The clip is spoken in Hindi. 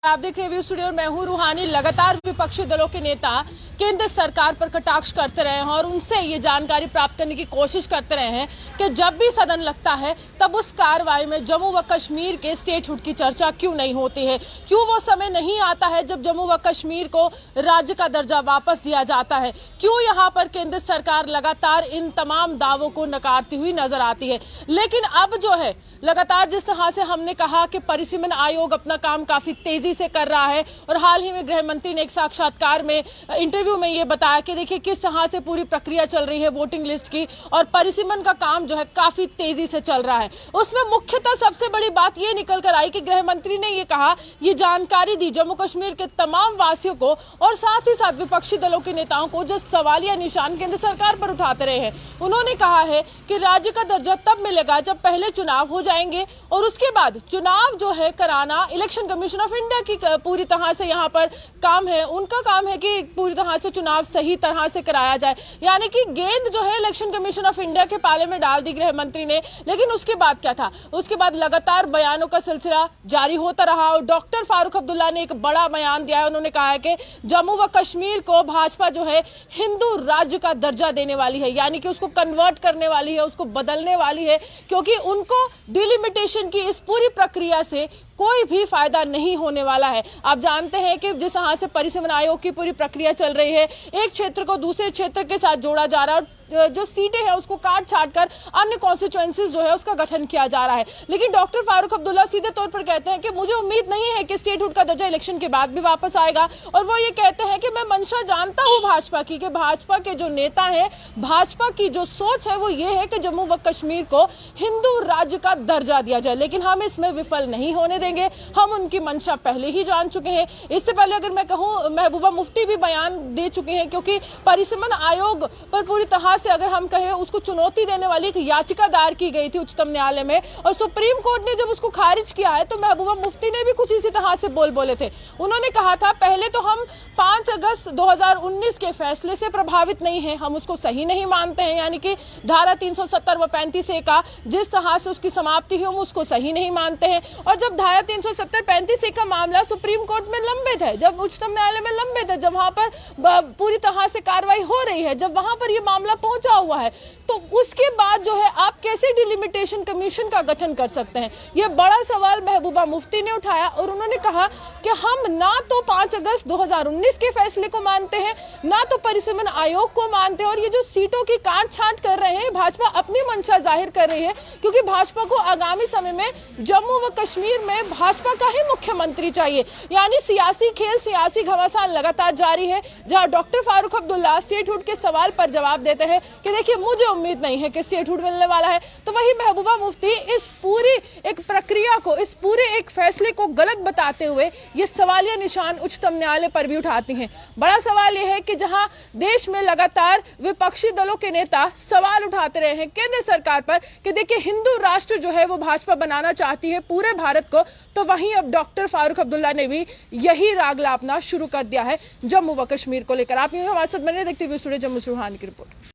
आप देख रहे हैं स्टूडियो और मैं हूं रूहानी। लगातार विपक्षी दलों के नेता केंद्र सरकार पर कटाक्ष करते रहे हैं और उनसे ये जानकारी प्राप्त करने की कोशिश करते रहे हैं कि जब भी सदन लगता है तब उस कार्रवाई में जम्मू व कश्मीर के स्टेटहुड की चर्चा क्यों नहीं होती है, क्यों वो समय नहीं आता है जब जम्मू व कश्मीर को राज्य का दर्जा वापस दिया जाता है, क्यों यहाँ पर केंद्र सरकार लगातार इन तमाम दावों को नकारती हुई नजर आती है। लेकिन अब जो है लगातार जिस तरह से हमने कहा कि परिसीमन आयोग अपना काम काफी तेजी से कर रहा है और हाल ही में गृह मंत्री ने एक साक्षात्कार में इंटरव्यू में ये बताया कि देखिए किस तरह से पूरी प्रक्रिया चल रही है वोटिंग लिस्ट की और परिसीमन का काम जो है काफी तेजी से चल रहा है। उसमें मुख्यतः सबसे बड़ी बात ये निकल कर आई कि गृह मंत्री ने ये कहा, ये जानकारी दी जम्मू कश्मीर के तमाम वासियों को और साथ ही साथ विपक्षी दलों के नेताओं को जो सवालिया निशान केंद्र सरकार पर उठाते रहे हैं। उन्होंने कहा है कि राज्य का दर्जा तब मिलेगा जब पहले चुनाव हो जाएंगे और उसके बाद चुनाव जो है कराना इलेक्शन कमीशन ऑफ इंडिया की पूरी तरह से यहाँ पर काम है, उनका काम है कि पूरी तरह से चुनाव सही तरह से कराया जाए। यानी कि गेंद जो है इलेक्शन कमीशन ऑफ इंडिया के पाले में डाल दी गृह मंत्री ने। लेकिन उसके बाद क्या था, उसके बाद लगातार बयानों का सिलसिला जारी होता रहा और डॉक्टर फारूक अब्दुल्ला ने एक बड़ा बयान दिया है। उन्होंने कहा है कि जम्मू व कश्मीर को भाजपा जो है हिंदू राज्य का दर्जा देने वाली है, यानी कि उसको कन्वर्ट करने वाली है, उसको बदलने वाली है, क्योंकि उनको डिलिमिटेशन की इस पूरी प्रक्रिया से कोई भी फायदा नहीं होने वाला है। आप जानते हैं कि जिस तरह से परिसीमन आयोग की पूरी प्रक्रिया चल रही है, एक क्षेत्र को दूसरे क्षेत्र के साथ जोड़ा जा रहा है और जो सीटें हैं उसको काट छाट कर अन्य कॉन्स्टिट्यूएंसीज जो है उसका गठन किया जा रहा है। लेकिन डॉक्टर फारूक अब्दुल्ला सीधे तौर पर कहते हैं कि मुझे उम्मीद नहीं है कि स्टेटहुड का दर्जा इलेक्शन के बाद भी वापस आएगा। और वो ये कहते हैं कि मैं मंशा जानता हूं भाजपा की, कि भाजपा के जो नेता हैं, भाजपा की जो सोच है वो ये है कि जम्मू व कश्मीर को हिंदू राज्य का दर्जा दिया जाए। लेकिन हम इसमें विफल नहीं होने देंगे, हम उनकी मंशा पहले ही जान चुके हैं। इससे पहले अगर मैं कहूं, महबूबा मुफ्ती भी बयान दे चुके हैं, क्योंकि परिसीमन आयोग पर पूरी तरह से अगर हम कहें उसको चुनौती देने वाली एक याचिका दायर की गई थी उच्चतम न्यायालय में और सुप्रीम कोर्ट ने जब उसको खारिज किया है तो महबूबा मुफ्ती ने भी कुछ इसी तरह से बोले थे। उन्होंने कहा था पहले तो हम 5 अगस्त 2019 के फैसले से प्रभावित नहीं है, हम उसको सही नहीं मानते हैं, यानी कि धारा 370 व 35A का जिस तरह से उसकी समाप्ति हुई हम उसको सही नहीं मानते हैं। और जब धारा 370-35A का मामला सुप्रीम कोर्ट में लंबित है, जब उच्चतम न्यायालय में लंबित है, जब वहां पर पूरी तरह से कार्रवाई हो रही है, जब वहां पर यह मामला पहुंचा हुआ है, तो उसके बाद जो है आप कैसे डिलिमिटेशन कमीशन का गठन कर सकते हैं? यह बड़ा सवाल महबूबा मुफ्ती ने उठाया और उन्होंने कहा कि हम ना तो 5 अगस्त 2019 के फैसले को मानते हैं, ना तो परिसीमन आयोग को मानते हैं, और ये जो सीटों की काट छांट कर रहे हैं भाजपा अपनी मंशा जाहिर कर रही है, क्योंकि भाजपा को आगामी समय में जम्मू व कश्मीर में भाजपा का ही मुख्यमंत्री चाहिए। यानी सियासी खेल, सियासी घमासान लगातार जारी है। जहां डॉक्टर फारूक अब्दुल्ला स्टेटहुड के सवाल पर जवाब देते हैं कि देखिए मुझे उम्मीद नहीं है कि स्टेटहुड मिलने वाला है, तो वही महबूबा मुफ्ती इस पूरी एक प्रक्रिया को, इस पूरे एक फैसले को गलत बताते हुए ये सवालिया निशान उच्चतम न्यायालय पर भी उठाती हैं। बड़ा सवाल यह है कि जहां देश में लगातार विपक्षी दलों के नेता सवाल उठाते रहे हैं केंद्र सरकार पर कि देखिए हिंदू राष्ट्र जो है वो भाजपा बनाना चाहती है पूरे भारत को, तो वहीं अब डॉक्टर फारूक अब्दुल्ला ने भी यही राग लापना शुरू कर दिया है जम्मू व कश्मीर को लेकर। आप हमारे साथ बने देखते हुए स्टूडियो जम्मू से रूहानी की रिपोर्ट।